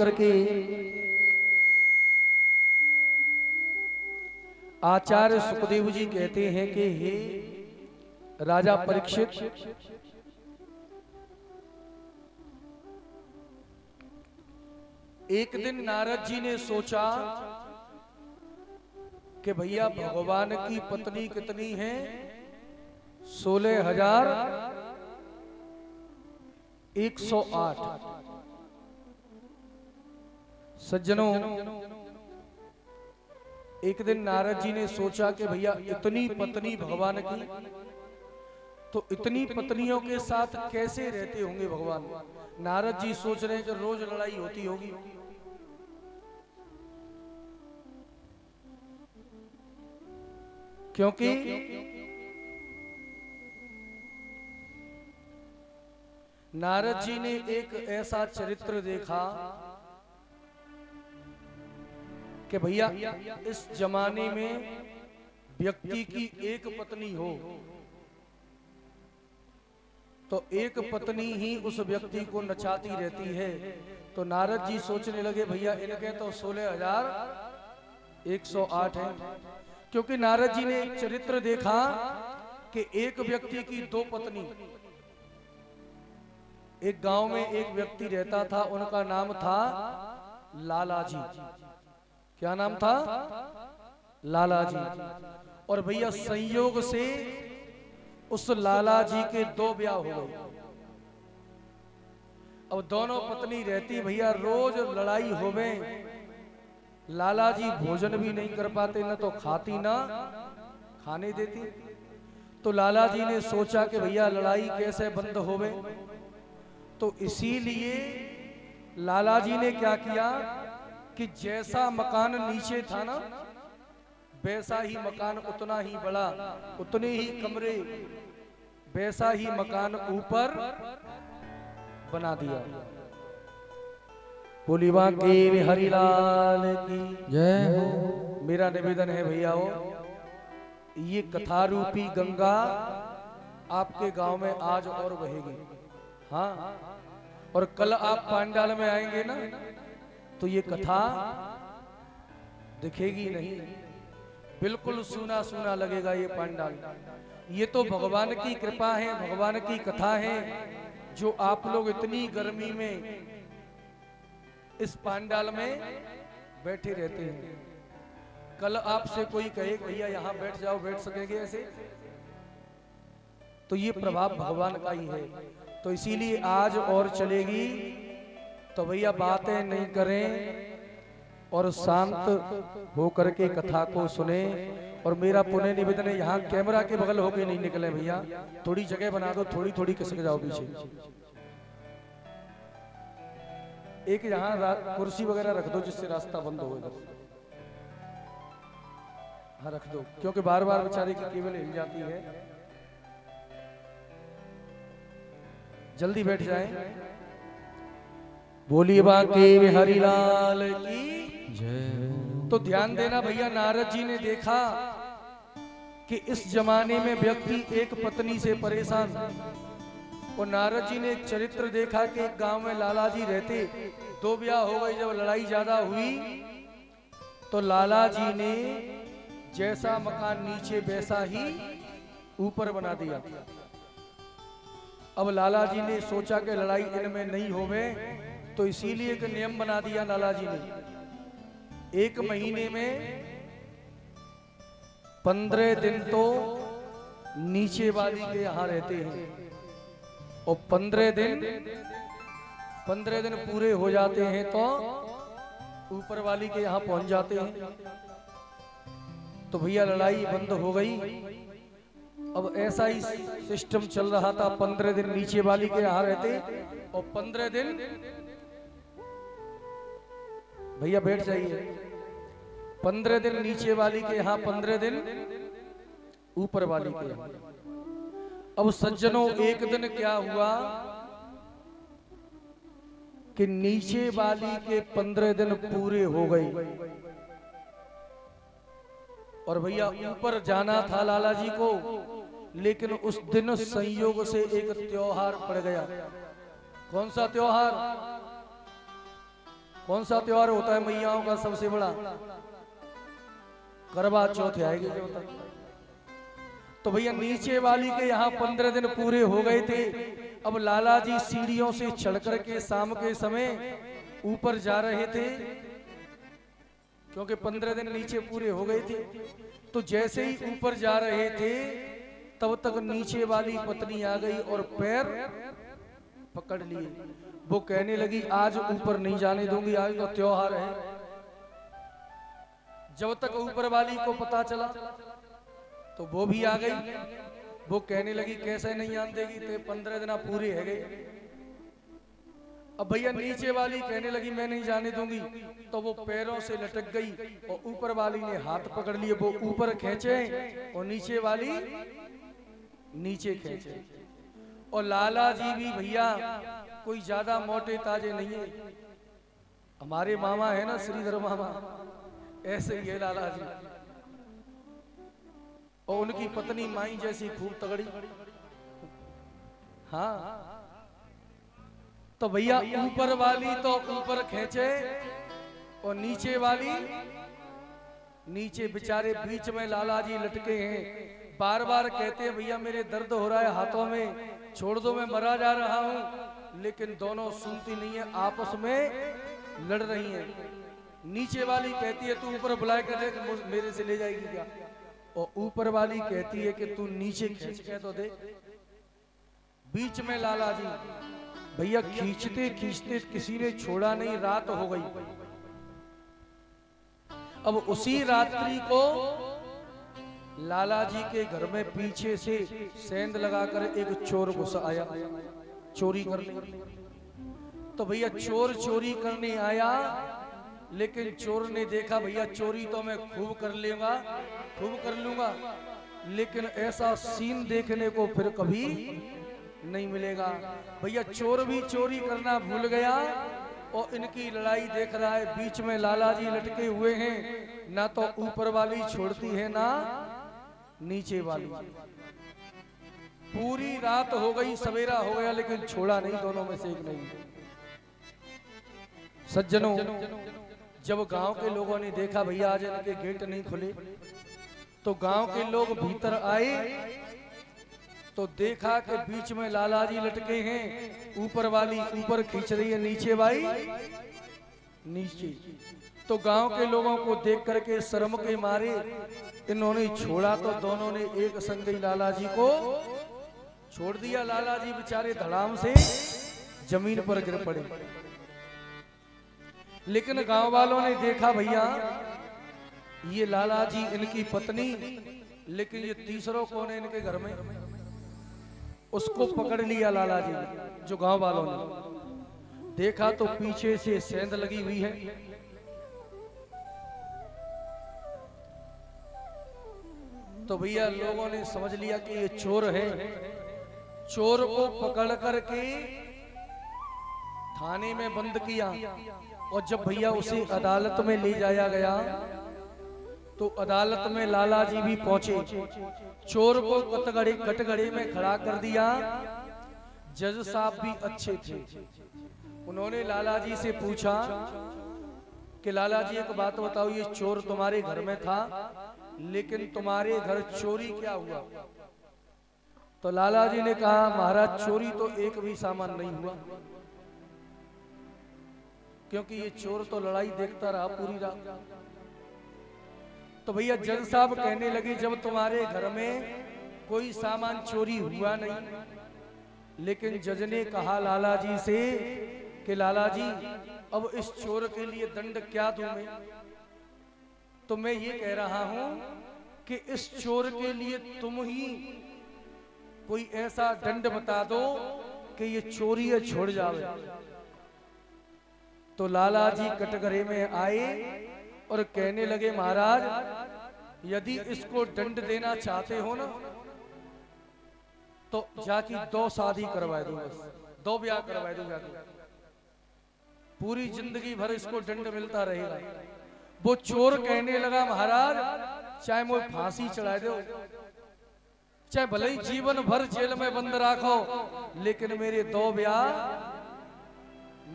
करके आचार्य सुखदेव जी कहते हैं कि हे राजा परीक्षित, एक दिन नारद जी ने सोचा कि भैया भगवान की पत्नी कितनी है? 16,108। सज्जनों, एक दिन नारद जी ने सोचा कि भैया इतनी पत्नी भगवान की, तो इतनी पत्नियों के साथ कैसे रहते होंगे भगवान? नारद जी सोच रहे हैं कि रोज लड़ाई होती होगी। क्योंकि नारद जी ने एक ऐसा चरित्र देखा कि भैया इस जमाने में व्यक्ति की एक पत्नी हो तो एक पत्नी ही उस व्यक्ति को नचाती रहती है। तो नारद जी सोचने लगे भैया इनके तो 16,108 है। क्योंकि नारद जी ने एक चरित्र देखा कि एक व्यक्ति की दो पत्नी। एक गांव में एक व्यक्ति रहता था, उनका नाम था लाला जी। क्या नाम था? लाला जी। और भैया संयोग से उस लाला जी के दो ब्याह हो गए। अब दोनों पत्नी रहती भैया, रोज लड़ाई होवे। लाला जी भोजन भी नहीं कर पाते, न तो खाती ना खाने देती। तो लाला जी ने सोचा कि भैया लड़ाई कैसे बंद होवे। तो इसीलिए लाला जी ने क्या किया कि जैसा मकान नीचे था ना, वैसा ही मकान, उतना ही बड़ा, उतने ही कमरे, वैसा ही मकान ऊपर बना दिया। बोली बांके हरिलाल की जय हो। मेरा निवेदन है भैया हो, ये कथा रूपी गंगा आपके गांव में आज और बहेगी। हाँ, और कल आप पांडाल में आएंगे ना, तो ये कथा दिखेगी नहीं, बिल्कुल सूना सूना लगेगा ये पांडाल। ये तो भगवान की कृपा है, भगवान की कथा है, जो आप लोग इतनी गर्मी में इस पांडाल में बैठे रहते हैं। कल आपसे कोई कहे भैया यहाँ बैठ जाओ, बैठ सकेंगे ऐसे? तो ये प्रभाव भगवान का ही है। तो इसीलिए आज और चलेगी, तो भैया बातें नहीं करें और शांत होकर के कथा को सुने। और मेरा पुण्य निवेदन है, यहाँ कैमरा के बगल होके नहीं निकले भैया, थोड़ी जगह बना दो, थोड़ी थोड़ी खिसक जाओ पीछे। एक यहाँ कुर्सी वगैरह रख दो जिससे रास्ता बंद हो इधर। हाँ रख दो, क्योंकि बार बार बेचारे की केबल हिल जाती है। जल्दी बैठ जाए। बोलिए बांके हरिलाल की जय। तो ध्यान देना भैया, नारद जी ने देखा कि इस जमाने में व्यक्ति एक पत्नी से परेशान। और नारद जी ने एक चरित्र देखा कि एक गांव में लाला जी रहते, दो ब्याह हो गई। जब लड़ाई ज्यादा हुई तो लाला जी ने जैसा मकान नीचे वैसा ही ऊपर बना दिया। अब लाला जी ने सोचा कि लड़ाई इनमें नहीं होवे, तो इसीलिए एक नियम बना दिया लाला जी ने। एक महीने में 15 दिन तो नीचे वाली के यहाँ रहते हैं, और 15 दिन पूरे हो जाते हैं तो ऊपर वाली के यहाँ पहुंच जाते हैं। तो भैया लड़ाई बंद हो गई। अब ऐसा ही सिस्टम चल रहा था, 15 दिन नीचे वाली के यहाँ रहते और 15 दिन भैया बैठ जाइए, 15 दिन नीचे वाली के यहाँ, 15 दिन ऊपर वाली के यहाँ। अब सज्जनों एक दिन क्या हुआ कि नीचे वाली के 15 दिन पूरे हो गए और भैया ऊपर जाना था लाला जी को। लेकिन उस दिन संयोग से एक त्योहार पड़ गया। कौन सा त्योहार? कौन सा त्योहार होता है मैयाओं का सबसे बड़ा? करवा चौथ आएगी जो तक। तो भैया नीचे वाली के यहाँ 15 दिन पूरे हो गए थे। अब लाला जी सीढ़ियों से चढ़ करके शाम के समय ऊपर जा रहे थे, क्योंकि 15 दिन नीचे पूरे हो गए थे। तो जैसे ही ऊपर जा रहे थे तब तक नीचे वाली पत्नी आ गई और पैर पकड़ लिए। वो कहने लगी आज ऊपर नहीं जाने दूंगी, आज तो त्योहार है। जब तक ऊपर वाली को पता चला तो वो भी आ गई। वो कहने लगी कैसे नहीं आने देगी, ते 15 दिन पूरे है गए। अब भैया नीचे वाली कहने लगी मैं नहीं जाने दूंगी, तो वो पैरों से लटक गई और ऊपर वाली ने हाथ पकड़ लिए। वो ऊपर खींचे और नीचे वाली नीचे खींचे। और लाला जी भी भैया कोई ज्यादा मोटे ताजे नहीं है, हमारे मामा है ना श्रीधर मामा, ऐसे ही है लाला जी। और उनकी पत्नी माई जैसी खूब तगड़ी। हाँ, तो भैया ऊपर वाली तो ऊपर खींचे और नीचे वाली नीचे। बेचारे बीच में लाला जी लटके हैं। बार बार कहते हैं भैया मेरे दर्द हो रहा है हाथों में, छोड़ दो मैं मरा जा रहा हूं। लेकिन दोनों सुनती नहीं है, आपस में लड़ रही हैं। नीचे वाली कहती है तू ऊपर बुला कर देख मेरे से ले जाएगी क्या, और ऊपर वाली कहती है कि तू नीचे खींच के तो दे। बीच में लाला जी भैया खींचते खींचते किसी ने छोड़ा नहीं, रात हो गई। अब उसी रात्रि को लाला जी के घर में पीछे से सेंध लगाकर एक चोर घुस आया चोरी करने। तो भैया चोर चोरी करने आया, लेकिन चोर ने देखा भैया चोरी तो मैं खूब कर लूंगा, लेकिन ऐसा सीन देखने को फिर कभी नहीं मिलेगा। भैया चोर भी चोरी करना भूल गया और इनकी लड़ाई देख रहा है। बीच में लाला जी लटके हुए हैं, ना तो ऊपर वाली छोड़ती है ना नीचे वाली। पूरी रात हो गई, सवेरा हो गया, लेकिन छोड़ा नहीं, दोनों में से एक नहीं। सज्जनों, जब गांव के लोगों ने देखा भैया आज इनके गेट नहीं खुले, तो गांव के लोग भीतर आए तो देखा कि बीच में लाला जी लटके हैं, ऊपर वाली ऊपर खींच रही है, नीचे वाली नीचे। तो गांव के लोगों को देख करके शर्म के मारे इन्होंने छोड़ा, तो दोनों ने एक संग ही लाला जी को छोड़ दिया। लाला जी बेचारे धड़ाम से जमीन पर गिर पड़े। लेकिन गांव वालों ने देखा भैया ये लाला जी इनकी पत्नी, लेकिन ये तीसरों कौन है इनके घर में, उसको पकड़ लिया लाला जी ने। जो गांव वालों ने देखा तो पीछे से सेंध लगी हुई है। तो भैया लोगों ने समझ लिया कि ये चोर है। चोर को पकड़ करके थाने में बंद किया, और जब भैया उसे अदालत में ले जाया गया तो अदालत में लाला जी भी पहुंचे। चोर को कटघरे में खड़ा कर दिया। जज साहब भी अच्छे थे, उन्होंने लाला जी से पूछा कि लाला जी एक बात बताओ, ये चोर तुम्हारे घर में था, लेकिन तुम्हारे घर चोरी क्या हुआ? तो लाला जी ने कहा महाराज चोरी तो एक भी सामान नहीं हुआ, क्योंकि ये चोर तो लड़ाई देखता रहा पूरी रात। तो भैया जज साहब कहने लगे जब तुम्हारे घर में कोई सामान चोरी हुआ नहीं, लेकिन जज ने कहा लाला जी से कि लाला जी अब इस चोर के लिए दंड क्या दूं मैं? तो मैं ये कह रहा हूं कि इस चोर के लिए तुम ही कोई ऐसा दंड बता दो कि ये चोरी छोड़ जावे। तो लाला जी कटघरे में आए और कहने लगे महाराज यदि इसको दंड देना चाहते हो ना तो जाके 2 शादी करवा दो, बस 2 ब्याह करवा दो, पूरी जिंदगी भर इसको दंड मिलता रहेगा। वो चोर कहने लगा महाराज चाहे मुझे फांसी चढ़ा दो, चाहे भले ही जीवन भर जेल में बंद रखो, लेकिन मेरे 2 ब्याह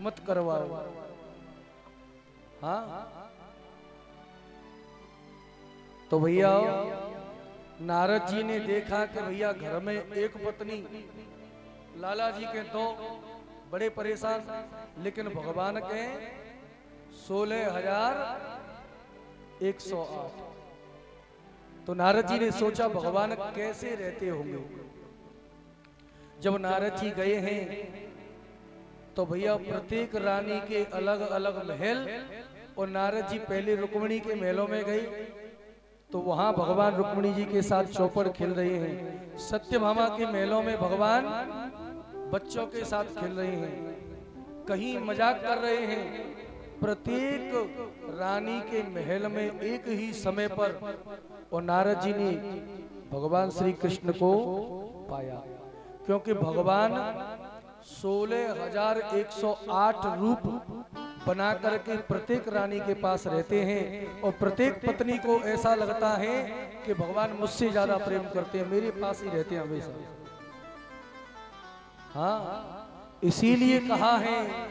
मत करवाओ। हाँ, तो भैया नारद जी ने देखा कि भैया घर में एक पत्नी, लाला जी के दो, बड़े परेशान, लेकिन भगवान के 16,108। तो नारद जी ने सोचा भगवान कैसे रहते होंगे। जब नारद जी गए हैं तो भैया प्रत्येक रानी के अलग अलग महल, और नारद जी पहले रुक्मिणी के महलों में गए तो वहां भगवान रुक्मिणी जी के साथ चौपड़ खेल रहे हैं। सत्यभामा के महलों में भगवान बच्चों के साथ खेल रहे हैं, कहीं मजाक कर रहे हैं। प्रत्येक रानी के महल में एक ही समय पर, और नारद जी ने भगवान श्री कृष्ण को पाया, क्योंकि भगवान 16,108 रूप बना करके प्रत्येक रानी के पास रहते हैं, और प्रत्येक पत्नी को ऐसा लगता है कि भगवान मुझसे ज्यादा प्रेम करते हैं, मेरे पास ही रहते हैं हमेशा। हाँ, इसीलिए कहा है